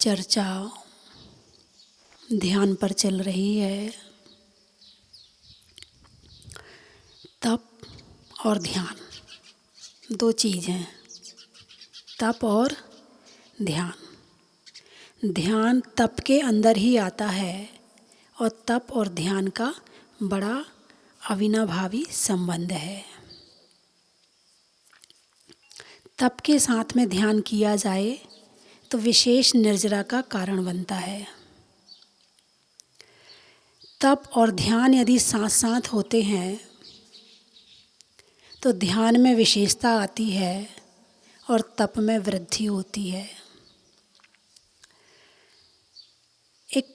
चर्चा ध्यान पर चल रही है। तप और ध्यान दो चीज़ हैं, तप और ध्यान। ध्यान तप के अंदर ही आता है और तप और ध्यान का बड़ा अविनाभावी संबंध है। तप के साथ में ध्यान किया जाए तो विशेष निर्जरा का कारण बनता है। तप और ध्यान यदि साथ साथ होते हैं तो ध्यान में विशेषता आती है और तप में वृद्धि होती है। एक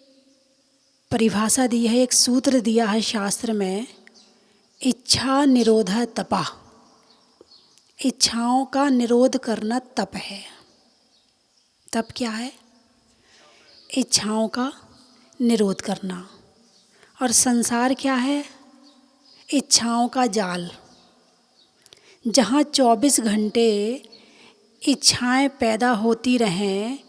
परिभाषा दी है, एक सूत्र दिया है शास्त्र में, इच्छा निरोध तपा। इच्छाओं का निरोध करना तप है। तप क्या है? इच्छाओं का निरोध करना। और संसार क्या है? इच्छाओं का जाल, जहाँ 24 घंटे इच्छाएं पैदा होती रहें,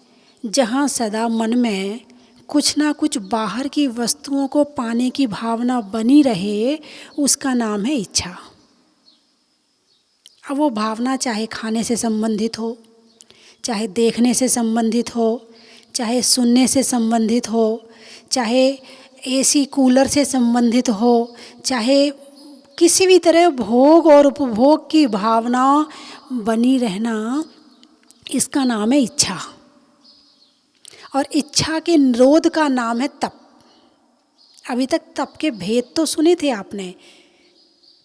जहाँ सदा मन में कुछ ना कुछ बाहर की वस्तुओं को पाने की भावना बनी रहे, उसका नाम है इच्छा। अब वो भावना चाहे खाने से संबंधित हो, चाहे देखने से संबंधित हो, चाहे सुनने से संबंधित हो, चाहे एसी कूलर से संबंधित हो, चाहे किसी भी तरह भोग और उपभोग की भावना बनी रहना, इसका नाम है इच्छा। और इच्छा के निरोध का नाम है तप। अभी तक तप के भेद तो सुने थे आपने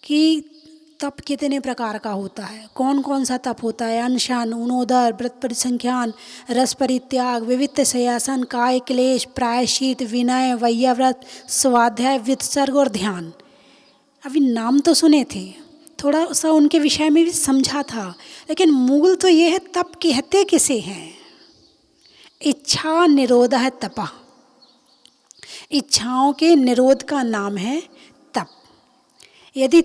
कि तप कितने प्रकार का होता है, कौन कौन सा तप होता है। अनशन, उनोदर, व्रत परिसंख्यान, रस परित्याग, विविध शय्यासन, काय क्लेश, प्रायश्चित, विनय, वैयाव्रत, स्वाध्याय, वित्सर्ग और ध्यान। अभी नाम तो सुने थे, थोड़ा सा उनके विषय में भी समझा था, लेकिन मूल तो ये है तप कहते किसे हैं। इच्छा निरोध है तपा। इच्छाओं के निरोध का नाम है तप। यदि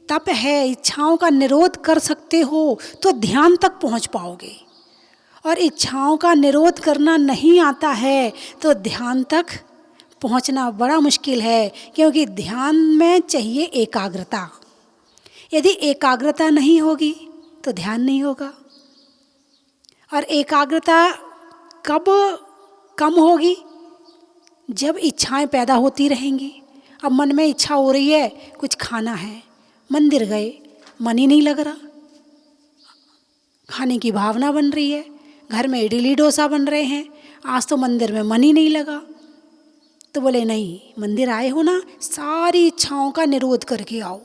तप है, इच्छाओं का निरोध कर सकते हो तो ध्यान तक पहुंच पाओगे। और इच्छाओं का निरोध करना नहीं आता है तो ध्यान तक पहुंचना बड़ा मुश्किल है, क्योंकि ध्यान में चाहिए एकाग्रता। यदि एकाग्रता नहीं होगी तो ध्यान नहीं होगा। और एकाग्रता कब कम होगी? जब इच्छाएं पैदा होती रहेंगी। अब मन में इच्छा हो रही है, कुछ खाना है, मंदिर गए, मन ही नहीं लग रहा, खाने की भावना बन रही है, घर में इडली डोसा बन रहे हैं, आज तो मंदिर में मन ही नहीं लगा। तो बोले नहीं, मंदिर आए हो ना, सारी इच्छाओं का निरोध करके आओ,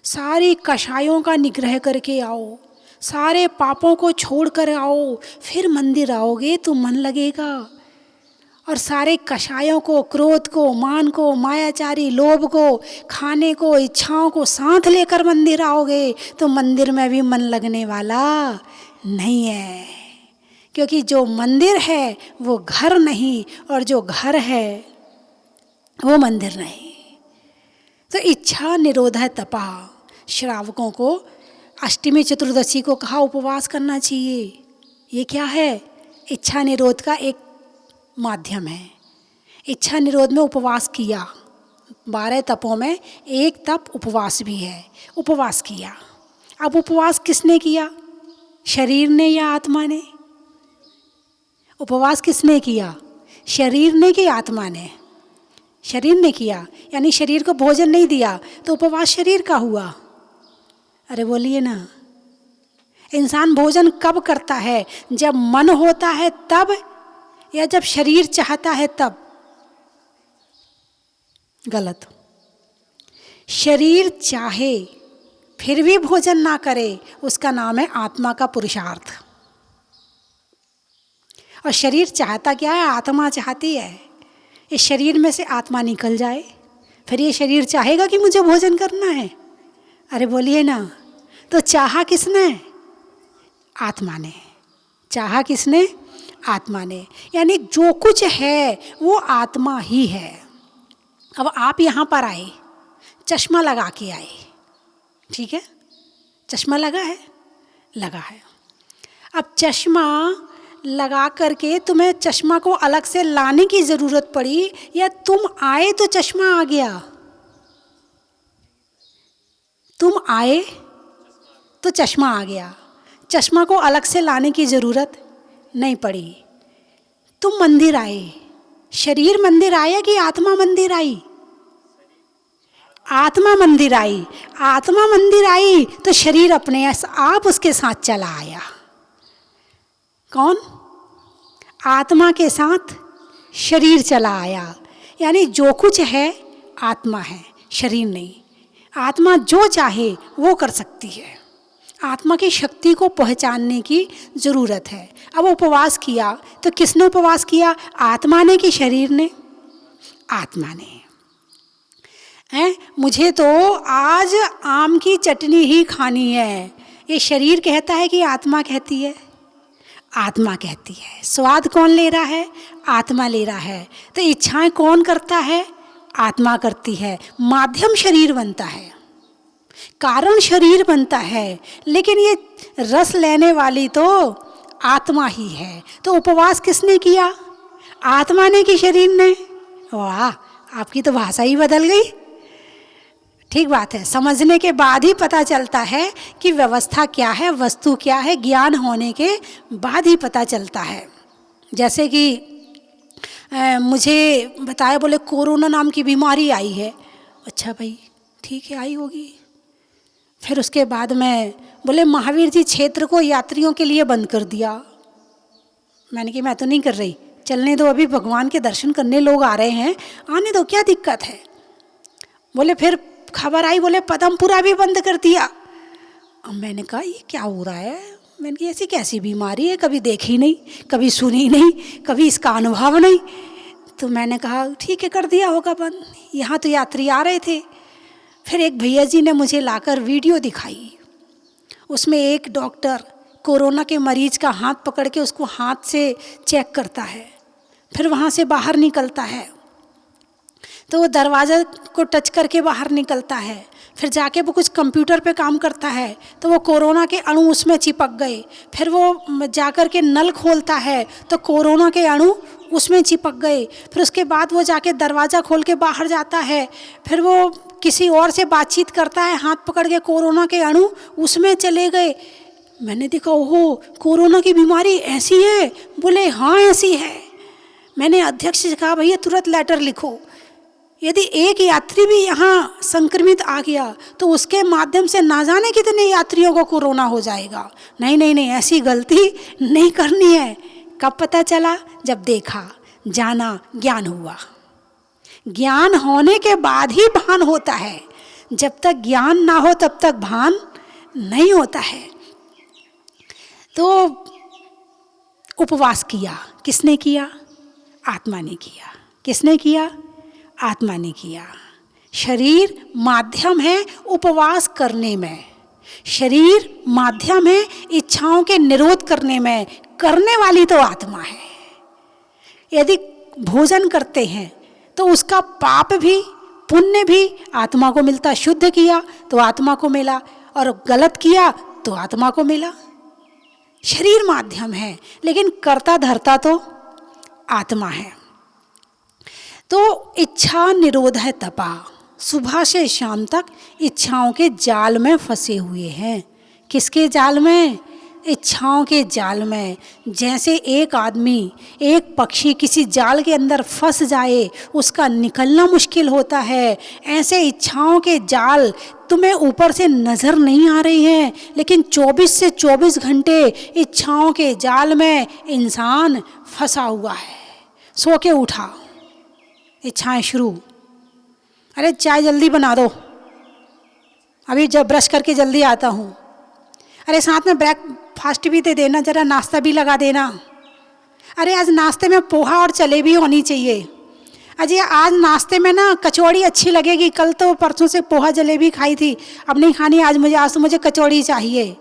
सारी कषायों का निग्रह करके आओ, सारे पापों को छोड़ कर आओ, फिर मंदिर आओगे तो मन लगेगा। और सारे कषायों को, क्रोध को, मान को, मायाचारी लोभ को, खाने को, इच्छाओं को साथ लेकर मंदिर आओगे तो मंदिर में भी मन लगने वाला नहीं है। क्योंकि जो मंदिर है वो घर नहीं, और जो घर है वो मंदिर नहीं। तो इच्छा निरोध है तपा। श्रावकों को अष्टमी चतुर्दशी को कहा उपवास करना चाहिए। ये क्या है? इच्छा निरोध का एक माध्यम है। इच्छा निरोध में उपवास किया। 12 तपों में एक तप उपवास भी है। उपवास किया। अब उपवास किसने किया? शरीर ने या आत्मा ने? उपवास किसने किया? शरीर ने कि आत्मा ने? शरीर ने किया, यानी शरीर को भोजन नहीं दिया तो उपवास शरीर का हुआ। अरे बोलिए ना। इंसान भोजन कब करता है? जब मन होता है तब, या जब शरीर चाहता है तब? गलत। शरीर चाहे फिर भी भोजन ना करे, उसका नाम है आत्मा का पुरुषार्थ। और शरीर चाहता क्या है? आत्मा चाहती है इस शरीर में से आत्मा निकल जाए, फिर ये शरीर चाहेगा कि मुझे भोजन करना है। अरे बोलिए ना। तो चाहा किसने? आत्मा ने। चाहा किसने? आत्मा ने। यानी जो कुछ है वो आत्मा ही है। अब आप यहाँ पर आए, चश्मा लगा के आए, ठीक है? चश्मा लगा है? लगा है। अब चश्मा लगा करके तुम्हें चश्मा को अलग से लाने की ज़रूरत पड़ी, या तुम आए तो चश्मा आ गया? तुम आए तो चश्मा आ गया, चश्मा को अलग से लाने की ज़रूरत नहीं पड़ी। तुम मंदिर आए, शरीर मंदिर आया कि आत्मा मंदिर आई? आत्मा मंदिर आई। आत्मा मंदिर आई तो शरीर अपने आप उसके साथ चला आया। कौन? आत्मा के साथ शरीर चला आया। यानी जो कुछ है आत्मा है, शरीर नहीं। आत्मा जो चाहे वो कर सकती है। आत्मा की शक्ति को पहचानने की ज़रूरत है। अब उपवास किया तो किसने उपवास किया? आत्मा ने कि शरीर ने? आत्मा ने। मुझे तो आज आम की चटनी ही खानी है, ये शरीर कहता है कि आत्मा कहती है? आत्मा कहती है। स्वाद कौन ले रहा है? आत्मा ले रहा है। तो इच्छाएं कौन करता है? आत्मा करती है। माध्यम शरीर बनता है, कारण शरीर बनता है, लेकिन ये रस लेने वाली तो आत्मा ही है। तो उपवास किसने किया? आत्मा ने कि शरीर ने? वाह, आपकी तो भाषा ही बदल गई। ठीक बात है, समझने के बाद ही पता चलता है कि व्यवस्था क्या है, वस्तु क्या है। ज्ञान होने के बाद ही पता चलता है। जैसे कि मुझे बताया, बोले कोरोना नाम की बीमारी आई है। अच्छा भाई, ठीक है, आई होगी। फिर उसके बाद में बोले महावीर जी क्षेत्र को यात्रियों के लिए बंद कर दिया। मैंने कहा मैं तो नहीं कर रही, चलने दो, अभी भगवान के दर्शन करने लोग आ रहे हैं, आने दो, क्या दिक्कत है। बोले फिर खबर आई, बोले पदमपुरा भी बंद कर दिया। अब मैंने कहा ये क्या हो रहा है? मैंने कहा ऐसी कैसी बीमारी है, कभी देखी नहीं, कभी सुनी नहीं, कभी इसका अनुभव नहीं। तो मैंने कहा ठीक है, कर दिया होगा बंद, यहाँ तो यात्री आ रहे थे। फिर एक भैया जी ने मुझे लाकर वीडियो दिखाई। उसमें एक डॉक्टर कोरोना के मरीज का हाथ पकड़ के उसको हाथ से चेक करता है, फिर वहाँ से बाहर निकलता है। तो वो दरवाज़ा को टच करके बाहर निकलता है, फिर जाके वो कुछ कंप्यूटर पे काम करता है, तो वो कोरोना के अणु उसमें चिपक गए। फिर वो जाकर के नल खोलता है तो कोरोना के अणु उसमें चिपक गए। फिर उसके बाद वो जाके दरवाज़ा खोल के बाहर जाता है, फिर वो किसी और से बातचीत करता है, हाथ पकड़ के कोरोना के अणु उसमें चले गए। मैंने देखा ओहो, कोरोना की बीमारी ऐसी है? बोले हाँ ऐसी है। मैंने अध्यक्ष से कहा भैया तुरंत लेटर लिखो, यदि एक यात्री भी यहाँ संक्रमित आ गया तो उसके माध्यम से ना जाने कितने यात्रियों को कोरोना हो जाएगा। नहीं नहीं नहीं, ऐसी गलती नहीं करनी है। कब पता चला? जब देखा, जाना, ज्ञान हुआ। ज्ञान होने के बाद ही भान होता है। जब तक ज्ञान ना हो तब तक भान नहीं होता है। तो उपवास किया, किसने किया? आत्मा ने किया। किसने किया? आत्मा ने किया। शरीर माध्यम है उपवास करने में, शरीर माध्यम है इच्छाओं के निरोध करने में, करने वाली तो आत्मा है। यदि भोजन करते हैं तो उसका पाप भी पुण्य भी आत्मा को मिलता। शुद्ध किया तो आत्मा को मिला, और गलत किया तो आत्मा को मिला। शरीर माध्यम है, लेकिन कर्ता धर्ता तो आत्मा है। तो इच्छा निरोध है तपा, सुबह से शाम तक इच्छाओं के जाल में फंसे हुए हैं। किसके जाल में? इच्छाओं के जाल में। जैसे एक आदमी, एक पक्षी किसी जाल के अंदर फंस जाए, उसका निकलना मुश्किल होता है, ऐसे इच्छाओं के जाल तुम्हें ऊपर से नज़र नहीं आ रही हैं, लेकिन 24 से 24 घंटे इच्छाओं के जाल में इंसान फंसा हुआ है। सो के उठा, इच्छाएं शुरू, अरे चाय जल्दी बना दो, अभी जब ब्रश करके जल्दी आता हूँ, अरे साथ में ब्रेकफास्ट भी दे देना, ज़रा नाश्ता भी लगा देना, अरे आज नाश्ते में पोहा और जलेबी होनी चाहिए, अजय आज नाश्ते में ना कचौड़ी अच्छी लगेगी, कल तो परसों से पोहा जलेबी खाई थी, अब नहीं खानी, आज तो मुझे कचौड़ी चाहिए।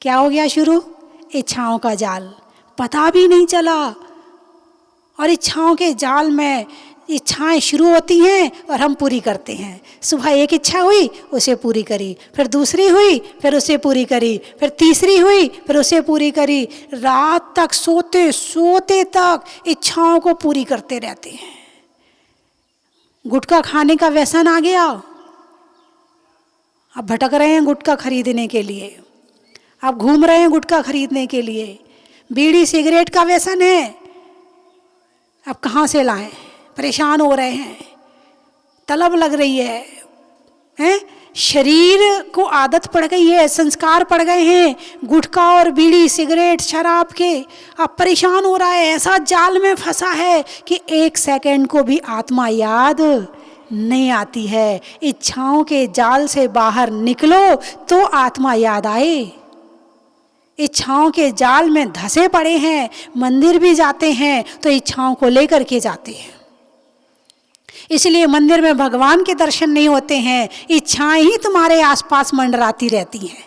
क्या हो गया शुरू? इच्छाओं का जाल, पता भी नहीं चला। और इच्छाओं के जाल में इच्छाएं शुरू होती हैं और हम पूरी करते हैं। सुबह एक इच्छा हुई, उसे पूरी करी, फिर दूसरी हुई, फिर उसे पूरी करी, फिर तीसरी हुई, फिर उसे पूरी करी। रात तक सोते सोते तक इच्छाओं को पूरी करते रहते हैं। गुटखा खाने का व्यसन आ गया, अब भटक रहे हैं गुटखा खरीदने के लिए, अब घूम रहे हैं गुटखा खरीदने के लिए। बीड़ी सिगरेट का व्यसन है, अब कहाँ से लाएं, परेशान हो रहे हैं, तलब लग रही है, हैं? शरीर को आदत पड़ गई है, संस्कार पड़ गए हैं गुटखा और बीड़ी सिगरेट शराब के। अब परेशान हो रहा है, ऐसा जाल में फंसा है कि एक सेकंड को भी आत्मा याद नहीं आती है। इच्छाओं के जाल से बाहर निकलो तो आत्मा याद आए। इच्छाओं के जाल में धंसे पड़े हैं, मंदिर भी जाते हैं तो इच्छाओं को लेकर के जाते हैं, इसलिए मंदिर में भगवान के दर्शन नहीं होते हैं। इच्छाएं ही तुम्हारे आसपास मंडराती रहती हैं,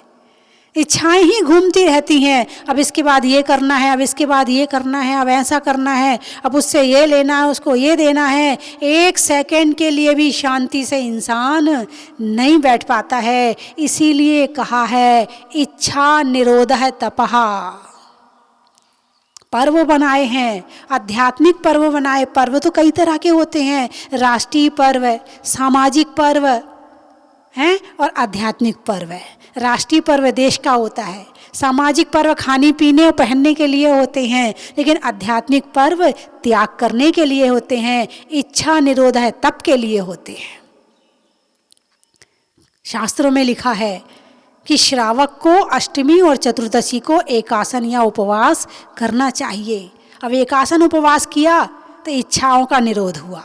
इच्छाएं ही घूमती रहती हैं। अब इसके बाद ये करना है, अब इसके बाद ये करना है, अब ऐसा करना है, अब उससे ये लेना है, उसको ये देना है। एक सेकंड के लिए भी शांति से इंसान नहीं बैठ पाता है। इसीलिए कहा है इच्छा निरोधः तपः। पर्व बनाए हैं, आध्यात्मिक पर्व बनाए। पर्व तो कई तरह के होते हैं, राष्ट्रीय पर्व, सामाजिक पर्व हैं और आध्यात्मिक पर्व है। राष्ट्रीय पर्व देश का होता है, सामाजिक पर्व खाने पीने और पहनने के लिए होते हैं, लेकिन आध्यात्मिक पर्व त्याग करने के लिए होते हैं, इच्छा निरोध है तप के लिए होते हैं। शास्त्रों में लिखा है कि श्रावक को अष्टमी और चतुर्दशी को एकासन या उपवास करना चाहिए। अब एकासन उपवास किया तो इच्छाओं का निरोध हुआ।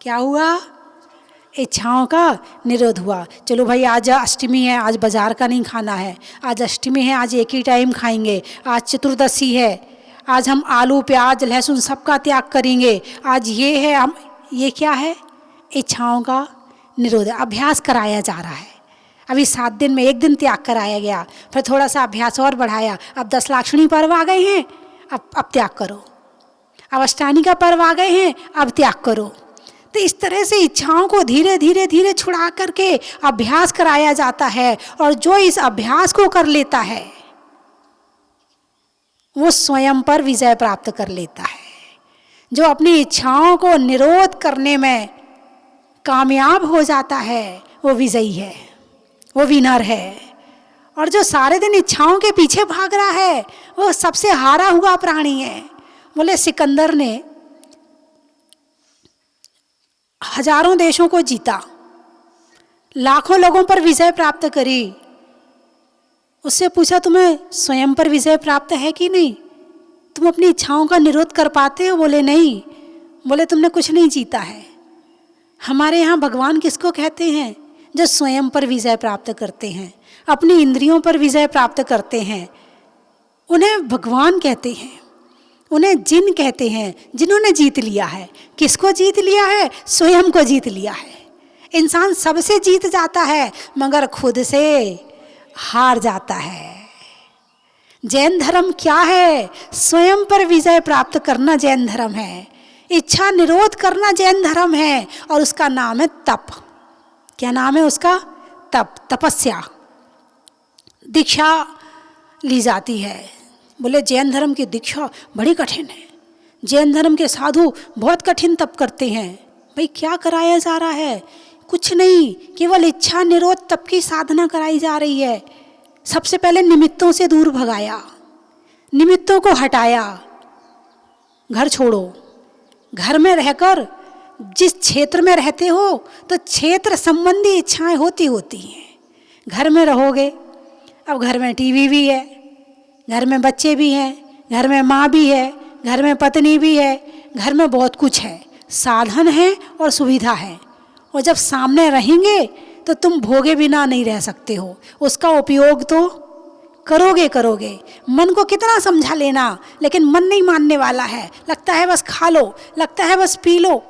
क्या हुआ? इच्छाओं का निरोध हुआ। चलो भाई आज अष्टमी है, आज बाजार का नहीं खाना है, आज अष्टमी है, आज एक ही टाइम खाएंगे, आज चतुर्दशी है, आज हम आलू प्याज लहसुन सबका त्याग करेंगे, आज ये है, हम ये क्या है? इच्छाओं का निरोध। अभ्यास कराया जा रहा है। अभी 7 दिन में 1 दिन त्याग कराया गया, फिर थोड़ा सा अभ्यास और बढ़ाया। अब 10 लाक्षणी पर्व आ गए हैं, अब त्याग करो। अब अष्टानी का पर्व आ गए हैं, अब त्याग करो। तो इस तरह से इच्छाओं को धीरे धीरे धीरे छुड़ा करके अभ्यास कराया जाता है, और जो इस अभ्यास को कर लेता है वो स्वयं पर विजय प्राप्त कर लेता है। जो अपनी इच्छाओं को निरोध करने में कामयाब हो जाता है वो विजयी है, वो विनर है। और जो सारे दिन इच्छाओं के पीछे भाग रहा है वो सबसे हारा हुआ प्राणी है। बोले सिकंदर ने हजारों देशों को जीता, लाखों लोगों पर विजय प्राप्त करी। उससे पूछा तुम्हें स्वयं पर विजय प्राप्त है कि नहीं? तुम अपनी इच्छाओं का निरोध कर पाते हो? बोले नहीं। बोले तुमने कुछ नहीं जीता है। हमारे यहाँ भगवान किसको कहते हैं? जो स्वयं पर विजय प्राप्त करते हैं, अपनी इंद्रियों पर विजय प्राप्त करते हैं, उन्हें भगवान कहते हैं। उन्हें जिन कहते हैं जिन्होंने जीत लिया है। किसको जीत लिया है? स्वयं को जीत लिया है। इंसान सबसे जीत जाता है मगर खुद से हार जाता है। जैन धर्म क्या है? स्वयं पर विजय प्राप्त करना जैन धर्म है, इच्छा निरोध करना जैन धर्म है, और उसका नाम है तप। क्या नाम है उसका? तप, तपस्या। दीक्षा ली जाती है। बोले जैन धर्म की दीक्षा बड़ी कठिन है, जैन धर्म के साधु बहुत कठिन तप करते हैं। भाई क्या कराया जा रहा है? कुछ नहीं, केवल इच्छा निरोध तप की साधना कराई जा रही है। सबसे पहले निमित्तों से दूर भगाया, निमित्तों को हटाया। घर छोड़ो, घर में रहकर जिस क्षेत्र में रहते हो तो क्षेत्र संबंधी इच्छाएं होती हैं। घर में रहोगे, अब घर में टीवी भी है, घर में बच्चे भी हैं, घर में माँ भी है, घर में पत्नी भी है, घर में बहुत कुछ है, साधन है और सुविधा है। और जब सामने रहेंगे तो तुम भोगे बिना नहीं रह सकते हो, उसका उपयोग तो करोगे। मन को कितना समझा लेना, लेकिन मन नहीं मानने वाला है। लगता है बस खा लो, लगता है बस पी लो।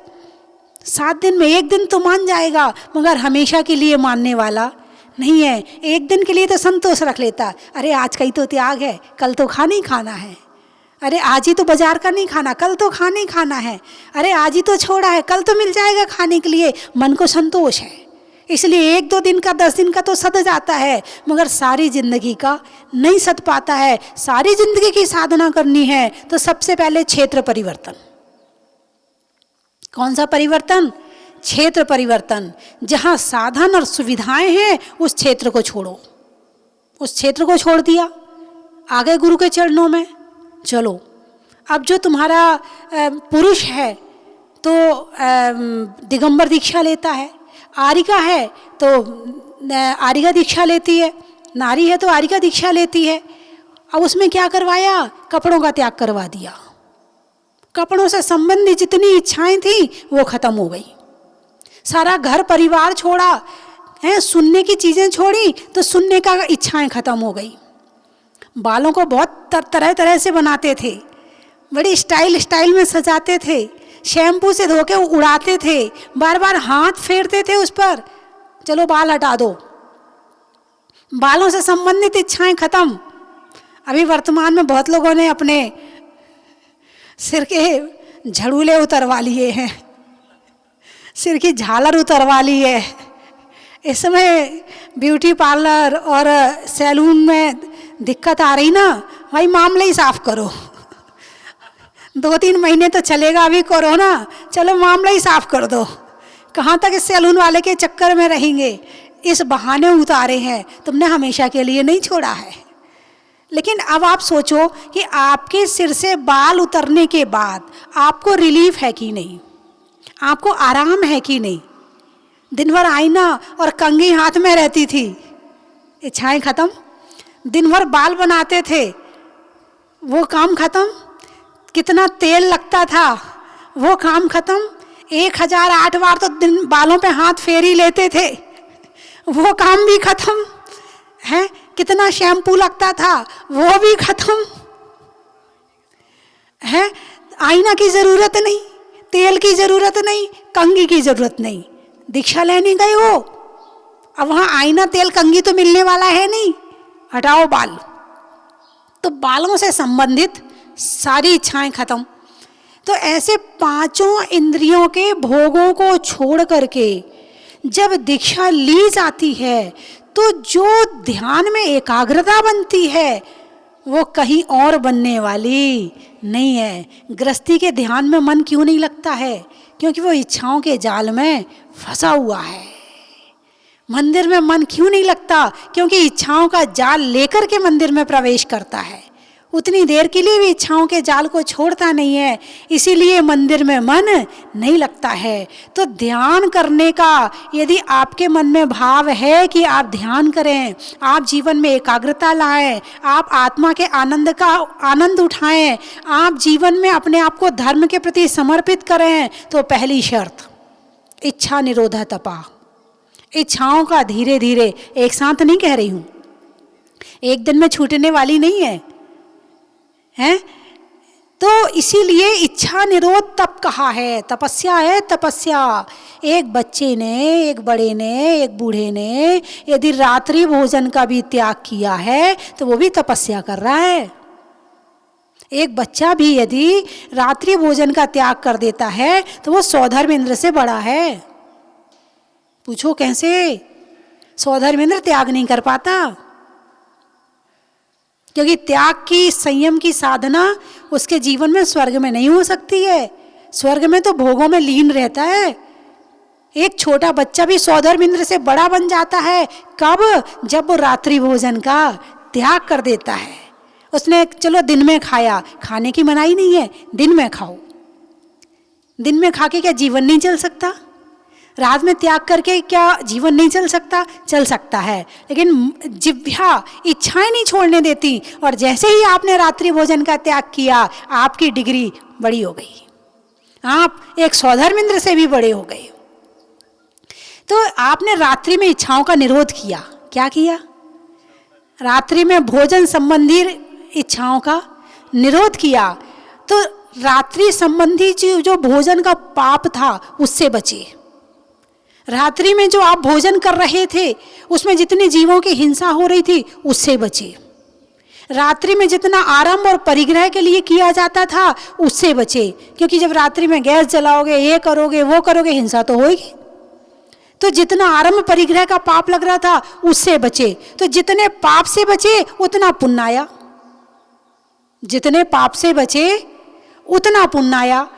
7 दिन में 1 दिन तो मान जाएगा, मगर हमेशा के लिए मानने वाला नहीं है। 1 दिन के लिए तो संतोष रख लेता, अरे आज का ही तो त्याग है, कल तो खाना ही खाना है। अरे आज ही तो बाजार का नहीं खाना, कल तो खाना ही खाना है। अरे आज ही तो छोड़ा है, कल तो मिल जाएगा खाने के लिए। मन को संतोष है, इसलिए 1-2 दिन का 10 दिन का तो सध जाता है, मगर सारी जिंदगी का नहीं सध पाता है। सारी जिंदगी की साधना करनी है तो सबसे पहले क्षेत्र परिवर्तन। कौन सा परिवर्तन? क्षेत्र परिवर्तन। जहाँ साधन और सुविधाएं हैं उस क्षेत्र को छोड़ो। उस क्षेत्र को छोड़ दिया, आ गए गुरु के चरणों में। चलो, अब जो तुम्हारा पुरुष है तो दिगंबर दीक्षा लेता है, आरिका है तो आरिका दीक्षा लेती है, नारी है तो आरिका दीक्षा लेती है। अब उसमें क्या करवाया? कपड़ों का त्याग करवा दिया। कपड़ों से संबंधित जितनी इच्छाएं थी वो खत्म हो गई। सारा घर परिवार छोड़ा है, सुनने की चीज़ें छोड़ी तो सुनने का इच्छाएं खत्म हो गई। बालों को बहुत तरह तरह से बनाते थे, बड़ी स्टाइल में सजाते थे, शैम्पू से धो के उड़ाते थे, बार बार हाथ फेरते थे उस पर। चलो बाल हटा दो, बालों से संबंधित इच्छाएं खत्म। अभी वर्तमान में बहुत लोगों ने अपने सिर के झड़ूले उतरवा लिए हैं, सिर की झालर उतरवा ली है। इस समय ब्यूटी पार्लर और सैलून में दिक्कत आ रही ना, भाई मामले ही साफ करो। 2-3 महीने तो चलेगा अभी कोरोना, चलो मामला ही साफ कर दो। कहाँ तक इस सैलून वाले के चक्कर में रहेंगे? इस बहाने उतारे हैं, तुमने हमेशा के लिए नहीं छोड़ा है। लेकिन अब आप सोचो कि आपके सिर से बाल उतरने के बाद आपको रिलीफ है कि नहीं, आपको आराम है कि नहीं? दिन भर आईना और कंघी हाथ में रहती थी, इच्छाएं खत्म। दिन भर बाल बनाते थे, वो काम खत्म। कितना तेल लगता था, वो काम खत्म। 1008 बार तो दिन बालों पे हाथ फेर ही लेते थे, वो काम भी खत्म है। कितना शैम्पू लगता था, वो भी खत्म है। आईना की जरूरत नहीं, तेल की जरूरत नहीं, कंघी की जरूरत नहीं। दीक्षा लेने गए हो, अब वहाँ आईना तेल कंघी तो मिलने वाला है नहीं, हटाओ बाल। तो बालों से संबंधित सारी इच्छाएं खत्म। तो ऐसे 5 इंद्रियों के भोगों को छोड़ करके जब दीक्षा ली जाती है तो जो ध्यान में एकाग्रता बनती है वो कहीं और बनने वाली नहीं है। गृहस्थी के ध्यान में मन क्यों नहीं लगता है? क्योंकि वो इच्छाओं के जाल में फंसा हुआ है। मंदिर में मन क्यों नहीं लगता? क्योंकि इच्छाओं का जाल लेकर के मंदिर में प्रवेश करता है, उतनी देर के लिए भी इच्छाओं के जाल को छोड़ता नहीं है, इसीलिए मंदिर में मन नहीं लगता है। तो ध्यान करने का यदि आपके मन में भाव है कि आप ध्यान करें, आप जीवन में एकाग्रता लाएं, आप आत्मा के आनंद का आनंद उठाएं, आप जीवन में अपने आप को धर्म के प्रति समर्पित करें, तो पहली शर्त इच्छा निरोधा तपा। इच्छाओं का धीरे धीरे, एक साथ नहीं कह रही हूँ, एक दिन में छूटने वाली नहीं है, हैं? तो इसीलिए इच्छा निरोध तप कहा है, तपस्या है तपस्या। एक बच्चे ने, एक बड़े ने, एक बूढ़े ने यदि रात्रि भोजन का भी त्याग किया है तो वो भी तपस्या कर रहा है। एक बच्चा भी यदि रात्रि भोजन का त्याग कर देता है तो वो सौधर्मेंद्र से बड़ा है। पूछो कैसे? सौधर्मेंद्र त्याग नहीं कर पाता, क्योंकि त्याग की, संयम की साधना उसके जीवन में स्वर्ग में नहीं हो सकती है। स्वर्ग में तो भोगों में लीन रहता है। एक छोटा बच्चा भी सौधर्मेंद्र से बड़ा बन जाता है। कब? जब वो रात्रि भोजन का त्याग कर देता है। उसने चलो दिन में खाया, खाने की मनाही नहीं है, दिन में खाओ। दिन में खा के क्या जीवन नहीं चल सकता? रात में त्याग करके क्या जीवन नहीं चल सकता? चल सकता है, लेकिन जिह्वा इच्छाएं नहीं छोड़ने देती। और जैसे ही आपने रात्रि भोजन का त्याग किया, आपकी डिग्री बड़ी हो गई, आप एक सौधर्मेंद्र से भी बड़े हो गए। तो आपने रात्रि में इच्छाओं का निरोध किया। क्या किया? रात्रि में भोजन संबंधी इच्छाओं का निरोध किया। तो रात्रि संबंधी जो भोजन का पाप था उससे बचे। रात्रि में जो आप भोजन कर रहे थे उसमें जितने जीवों की हिंसा हो रही थी उससे बचे। रात्रि में जितना आराम और परिग्रह के लिए किया जाता था उससे बचे, क्योंकि जब रात्रि में गैस जलाओगे, ये करोगे वो करोगे, हिंसा तो होगी। तो जितना आरंभ परिग्रह का पाप लग रहा था उससे बचे। तो जितने पाप से बचे उतना पुण्य आया, जितने पाप से बचे उतना पुण्य आया।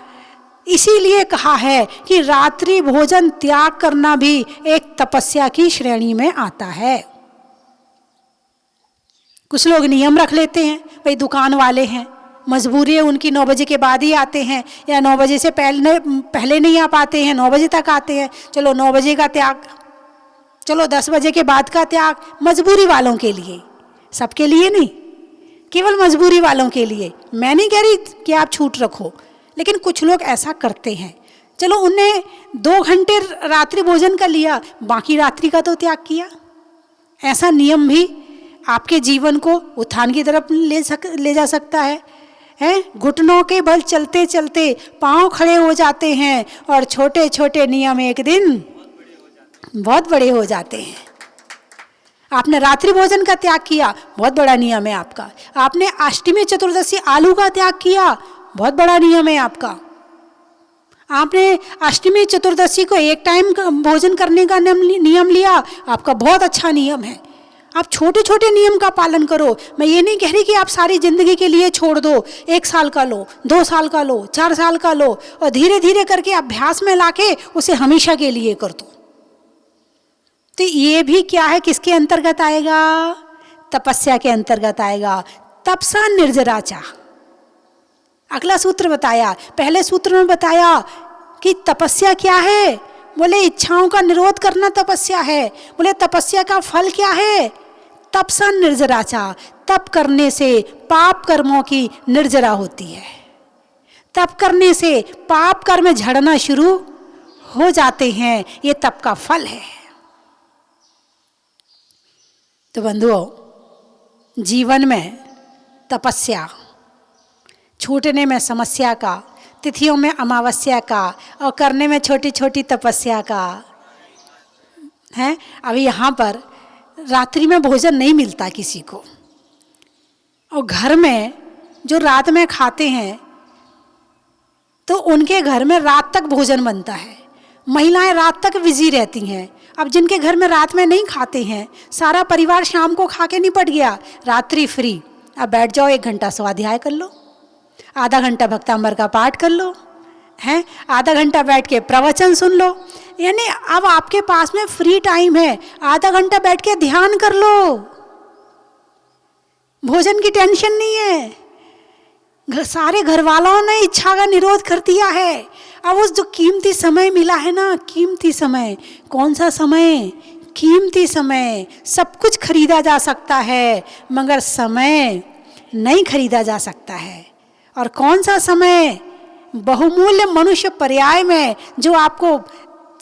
इसीलिए कहा है कि रात्रि भोजन त्याग करना भी एक तपस्या की श्रेणी में आता है। कुछ लोग नियम रख लेते हैं, भाई दुकान वाले हैं, मजबूरी है उनकी, 9 बजे के बाद ही आते हैं, या 9 बजे से पहले नहीं आ पाते हैं, 9 बजे तक आते हैं, चलो 9 बजे का त्याग, चलो 10 बजे के बाद का त्याग। मजबूरी वालों के लिए, सबके लिए नहीं, केवल मजबूरी वालों के लिए। मैं नहीं कह रही कि आप छूट रखो, लेकिन कुछ लोग ऐसा करते हैं। चलो उनने 2 घंटे रात्रि भोजन कर लिया, बाकी रात्रि का तो त्याग किया। ऐसा नियम भी आपके जीवन को उत्थान की तरफ ले जा सकता है। घुटनों के बल चलते चलते पांव खड़े हो जाते हैं और छोटे छोटे नियम एक दिन बहुत बड़े हो जाते हैं। आपने रात्रि भोजन का त्याग किया, बहुत बड़ा नियम है आपका। आपने अष्टमी चतुर्दशी आलू का त्याग किया, बहुत बड़ा नियम है आपका। आपने अष्टमी चतुर्दशी को एक टाइम भोजन करने का नियम लिया, आपका बहुत अच्छा नियम है। आप छोटे छोटे नियम का पालन करो। मैं ये नहीं कह रही कि आप सारी जिंदगी के लिए छोड़ दो, 1 साल का लो, 2 साल का लो, 4 साल का लो, और धीरे धीरे करके अभ्यास में लाके उसे हमेशा के लिए कर दो। तो ये भी क्या है, किसके अंतर्गत आएगा? तपस्या के अंतर्गत आएगा। तपसा निर्जराचा, अगला सूत्र बताया। पहले सूत्र में बताया कि तपस्या क्या है, बोले इच्छाओं का निरोध करना तपस्या है। बोले तपस्या का फल क्या है? तपसा निर्जराचा, तप करने से पाप कर्मों की निर्जरा होती है। तप करने से पाप कर्म झड़ना शुरू हो जाते हैं, ये तप का फल है। तो बंधुओं, जीवन में तपस्या, छूटने में समस्या का, तिथियों में अमावस्या का, और करने में छोटी छोटी तपस्या का है। अभी यहाँ पर रात्रि में भोजन नहीं मिलता किसी को, और घर में जो रात में खाते हैं तो उनके घर में रात तक भोजन बनता है। महिलाएं रात तक बिजी रहती हैं। अब जिनके घर में रात में नहीं खाते हैं, सारा परिवार शाम को खा के निपट गया, रात्रि फ्री। अब बैठ जाओ, 1 घंटा स्वाध्याय कर लो, आधा घंटा भक्तांबर का पाठ कर लो, हैं, आधा घंटा बैठ के प्रवचन सुन लो। यानी अब आपके पास में फ्री टाइम है, आधा घंटा बैठ के ध्यान कर लो, भोजन की टेंशन नहीं है। सारे घर वालों ने इच्छा का निरोध कर दिया है। अब उस जो कीमती समय मिला है ना, कीमती समय, कौन सा समय? कीमती समय। सब कुछ खरीदा जा सकता है मगर समय नहीं खरीदा जा सकता है। और कौन सा समय? बहुमूल्य मनुष्य पर्याय में जो आपको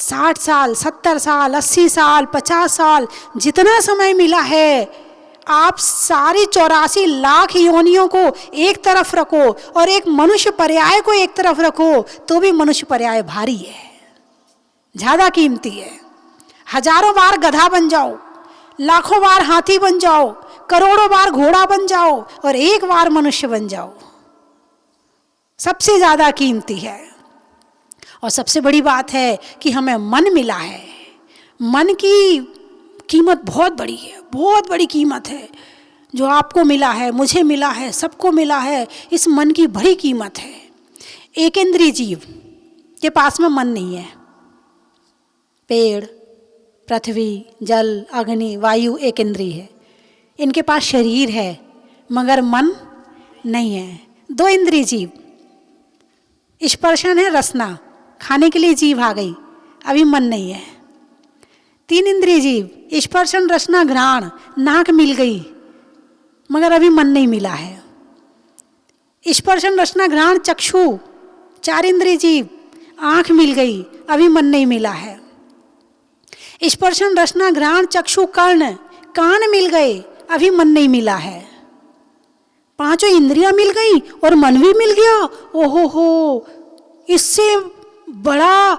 60 साल, 70 साल, 80 साल, 50 साल, जितना समय मिला है, आप सारी 84 लाख योनियों को एक तरफ रखो और एक मनुष्य पर्याय को एक तरफ रखो, तो भी मनुष्य पर्याय भारी है, ज्यादा कीमती है। हजारों बार गधा बन जाओ, लाखों बार हाथी बन जाओ, करोड़ों बार घोड़ा बन जाओ, और एक बार मनुष्य बन जाओ, सबसे ज्यादा कीमती है। और सबसे बड़ी बात है कि हमें मन मिला है। मन की कीमत बहुत बड़ी है, बहुत बड़ी कीमत है। जो आपको मिला है, मुझे मिला है, सबको मिला है, इस मन की बड़ी कीमत है। एक इंद्रिय जीव के पास में मन नहीं है। पेड़, पृथ्वी, जल, अग्नि, वायु एक इंद्रिय है। इनके पास शरीर है मगर मन नहीं है। 2 इंद्रिय जीव, स्पर्शन है, रसना, खाने के लिए जीभ आ गई, अभी मन नहीं है। 3 इंद्रिय जीव, स्पर्शन, रसना, घ्राण, नाक मिल गई मगर अभी मन नहीं मिला है। स्पर्शन, रसना, घ्राण, चक्षु, 4 इंद्रिय जीव, आंख मिल गई, अभी मन नहीं मिला है। स्पर्शन, रसना, घ्राण, चक्षु, कर्ण, कान मिल गए, अभी मन नहीं मिला है। 5 इंद्रियां मिल गई और मन भी मिल गया। ओहो हो, इससे बड़ा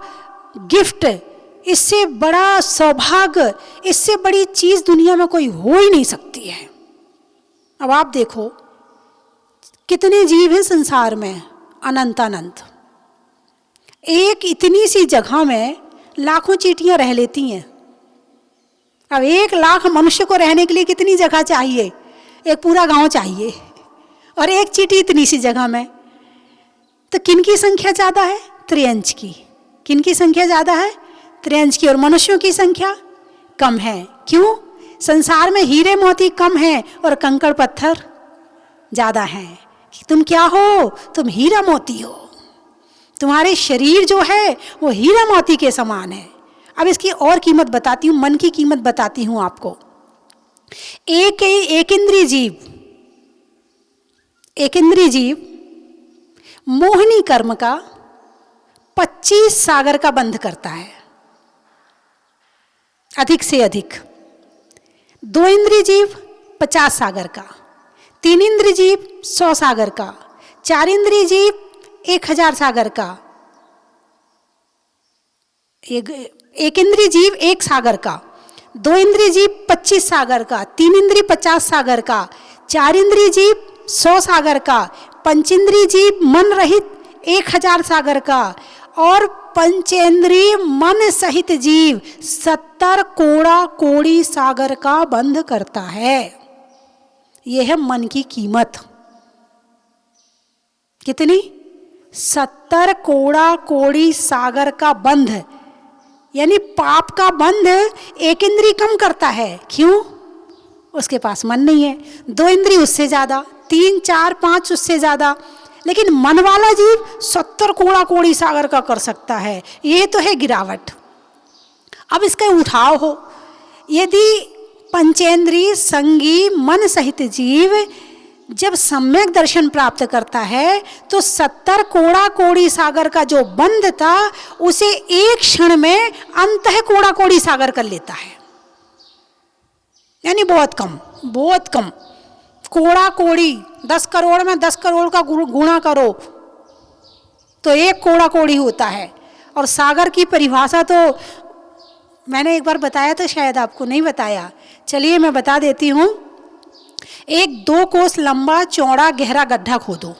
गिफ्ट, इससे बड़ा सौभाग्य, इससे बड़ी चीज दुनिया में कोई हो ही नहीं सकती है। अब आप देखो कितने जीव हैं संसार में, अनंत अनंत। एक इतनी सी जगह में लाखों चींटियां रह लेती हैं। अब 1,00,000 मनुष्य को रहने के लिए कितनी जगह चाहिए? एक पूरा गांव चाहिए, और एक चींटी इतनी सी जगह में। तो किनकी संख्या ज़्यादा है? त्रियंच की। किनकी संख्या ज़्यादा है? त्रियंच की। और मनुष्यों की संख्या कम है। क्यों? संसार में हीरे मोती कम हैं और कंकड़ पत्थर ज़्यादा हैं। तुम क्या हो? तुम हीरा मोती हो। तुम्हारे शरीर जो है वो हीरा मोती के समान है। अब इसकी और कीमत बताती हूँ, मन की कीमत बताती हूँ आपको। एक इंद्रिय जीव मोहिनी कर्म का 25 सागर का बंध करता है, अधिक से अधिक। 2 इंद्रिय जीव 50 सागर का, 3 इंद्रिय जीव 100 सागर का, 4 इंद्रिय जीव 1000 सागर का, एक इंद्रिय जीव 1 सागर का, 2 इंद्रिय जीव 25 सागर का, 3 इंद्रिय 50 सागर का, 4 इंद्रिय जीव 100 सागर का, 5 इंद्रिय जीव मन रहित 1000 सागर का, और पंचेंद्रिय मन सहित जीव 70 कोड़ा कोड़ी सागर का बंध करता है। यह है मन की कीमत। कितनी? 70 कोड़ा कोड़ी सागर का बंध। यानी पाप का बंध एक इंद्रिय कम करता है। क्यों? उसके पास मन नहीं है। 2 इंद्रिय उससे ज्यादा, 3, 4, 5 उससे ज्यादा। लेकिन मन वाला जीव 70 कोड़ा कोड़ी सागर का कर सकता है। ये तो है गिरावट। अब इसका उठाव हो। यदि पंचेंद्रिय संगी मन सहित जीव जब सम्यक दर्शन प्राप्त करता है तो 70 कोड़ा कोड़ी सागर का जो बंध था उसे एक क्षण में अंतः कोड़ा कोड़ी सागर कर लेता है। यानी बहुत कम, बहुत कम। कोड़ा कोड़ी 10 करोड़ में 10 करोड़ का गुणा करो तो 1 कोड़ा कोड़ी होता है। और सागर की परिभाषा तो मैंने एक बार बताया था, शायद आपको नहीं बताया। चलिए मैं बता देती हूँ। एक 2 कोस लंबा चौड़ा गहरा गड्ढा खोदो,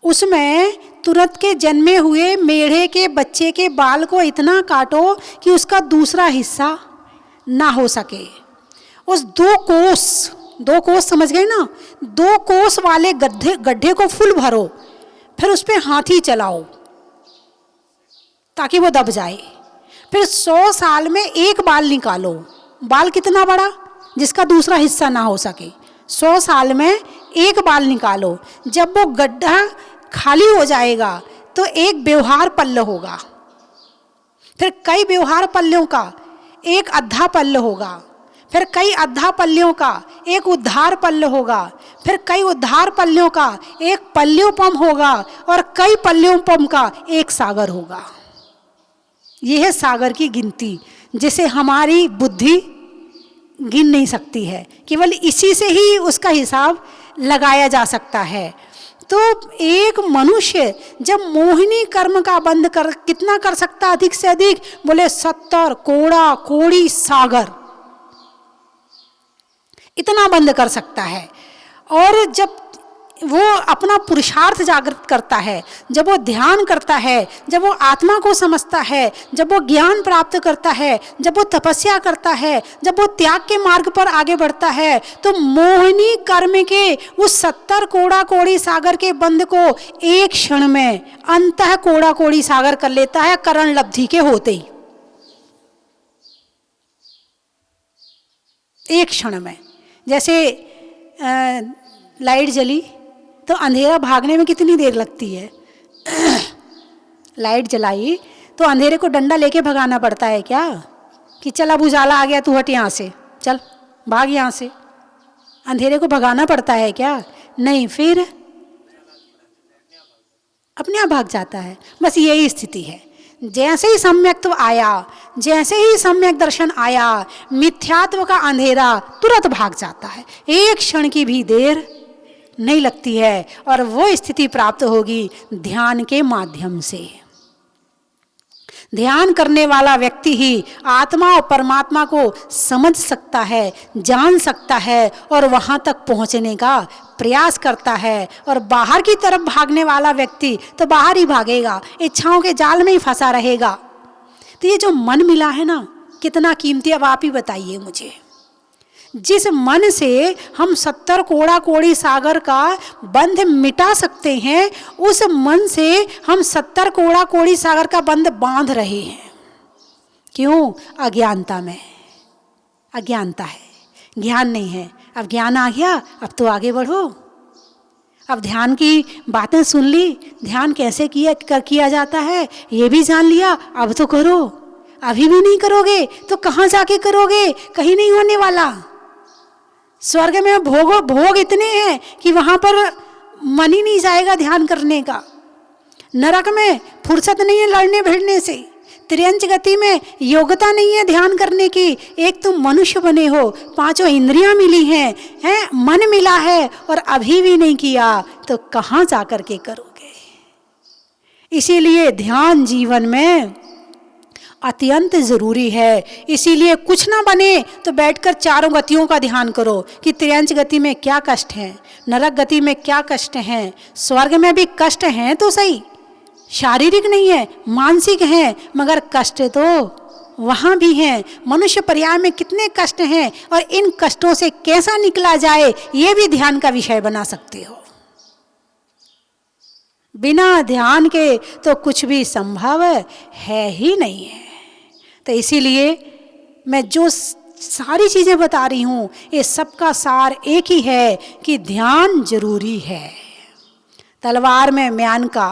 उसमें तुरंत के जन्मे हुए मेढ़े के बच्चे के बाल को इतना काटो कि उसका दूसरा हिस्सा ना हो सके। उस 2 कोस समझ गए ना? 2 कोस वाले गड्ढे को फुल भरो, फिर उस पर हाथी चलाओ ताकि वो दब जाए। फिर 100 साल में 1 बाल निकालो। बाल कितना बड़ा? जिसका दूसरा हिस्सा ना हो सके। 100 साल में 1 बाल निकालो। जब वो गड्ढा खाली हो जाएगा तो एक व्यवहार पल्ल होगा, फिर कई व्यवहार पल्लों का एक अद्धा पल्ल होगा, फिर कई अद्धा पल्लों का एक उद्धार पल्ल होगा, फिर कई उद्धार पल्लों का एक पल्योपम होगा, और कई पल्योपम का एक सागर होगा। यह है सागर की गिनती, जिसे हमारी बुद्धि गिन नहीं सकती है। केवल इसी से ही उसका हिसाब लगाया जा सकता है। तो एक मनुष्य जब मोहिनी कर्म का बंध कितना कर सकता? अधिक से अधिक बोले 70 कोड़ा कोड़ी सागर, इतना बंद कर सकता है। और जब वो अपना पुरुषार्थ जागृत करता है, जब वो ध्यान करता है, जब वो आत्मा को समझता है, जब वो ज्ञान प्राप्त करता है, जब वो तपस्या करता है, जब वो त्याग के मार्ग पर आगे बढ़ता है, तो मोहिनी कर्म के उस 70 कोड़ा कोड़ी सागर के बंध को एक क्षण में अंतः कोड़ा कोड़ी सागर कर लेता है, करण लब्धि के होते ही। एक क्षण में। जैसे लाइट जली तो अंधेरा भागने में कितनी देर लगती है? लाइट जलाई तो अंधेरे को डंडा लेके भगाना पड़ता है क्या? कि चल अब उजाला आ गया, तू हट यहाँ से, चल भाग यहाँ से। अंधेरे को भगाना पड़ता है क्या? नहीं। फिर अपने आप भाग जाता है। बस यही स्थिति है। जैसे ही सम्यक्त्व आया, जैसे ही सम्यक दर्शन आया, मिथ्यात्व का अंधेरा तुरंत भाग जाता है। एक क्षण की भी देर नहीं लगती है, और वो स्थिति प्राप्त होगी ध्यान के माध्यम से। ध्यान करने वाला व्यक्ति ही आत्मा और परमात्मा को समझ सकता है, जान सकता है और वहाँ तक पहुँचने का प्रयास करता है। और बाहर की तरफ भागने वाला व्यक्ति तो बाहर ही भागेगा, इच्छाओं के जाल में ही फंसा रहेगा। तो ये जो मन मिला है ना, कितना कीमती, अब आप ही बताइए मुझे। जिस मन से हम 70 कोड़ा कोड़ी सागर का बंध मिटा सकते हैं, उस मन से हम 70 कोड़ा कोड़ी सागर का बंध बांध रहे हैं। क्यों? अज्ञानता में। अज्ञानता है, ज्ञान नहीं है। अब ज्ञान आ गया, अब तो आगे बढ़ो। अब ध्यान की बातें सुन ली, ध्यान कैसे किया जाता है ये भी जान लिया, अब तो करो। अभी भी नहीं करोगे तो कहाँ जाके करोगे? कहीं नहीं होने वाला। स्वर्ग में भोग इतने हैं कि वहाँ पर मन ही नहीं जाएगा ध्यान करने का। नरक में फुर्सत नहीं है लड़ने भिड़ने से। त्रियंच गति में योग्यता नहीं है ध्यान करने की। एक तुम मनुष्य बने हो, 5 इंद्रियां मिली हैं, मन मिला है और अभी भी नहीं किया तो कहाँ जा कर के करोगे? इसीलिए ध्यान जीवन में अत्यंत जरूरी है। इसीलिए कुछ ना बने तो बैठकर चारों गतियों का ध्यान करो कि त्रियंच गति में क्या कष्ट हैं, नरक गति में क्या कष्ट हैं, स्वर्ग में भी कष्ट हैं तो सही, शारीरिक नहीं है, मानसिक हैं, मगर कष्ट तो वहाँ भी हैं। मनुष्य पर्याय में कितने कष्ट हैं और इन कष्टों से कैसा निकला जाए ये भी ध्यान का विषय बना सकते हो। बिना ध्यान के तो कुछ भी संभव है ही नहीं है। तो इसीलिए मैं जो सारी चीज़ें बता रही हूँ, ये सबका सार एक ही है कि ध्यान जरूरी है। तलवार में म्यान का,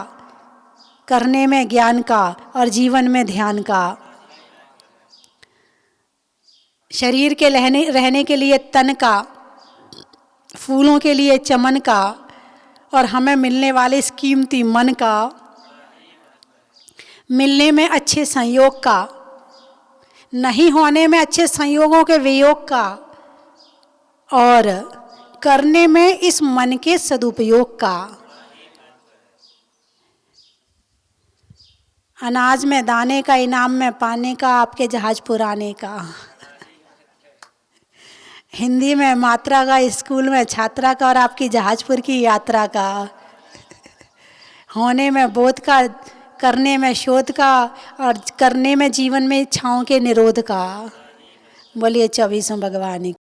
करने में ज्ञान का और जीवन में ध्यान का। शरीर के रहने के लिए तन का, फूलों के लिए चमन का और हमें मिलने वाले इस कीमती मन का, मिलने में अच्छे संयोग का, नहीं होने में अच्छे संयोगों के वियोग का और करने में इस मन के सदुपयोग का। अनाज में दाने का, इनाम में पाने का, आपके जहाज पुराने का। हिंदी में मात्रा का, स्कूल में छात्रा का और आपकी जहाजपुर की यात्रा का। होने में बोध का, करने में शोध का और करने में जीवन में इच्छाओं के निरोध का। बोलिए 24 भगवान।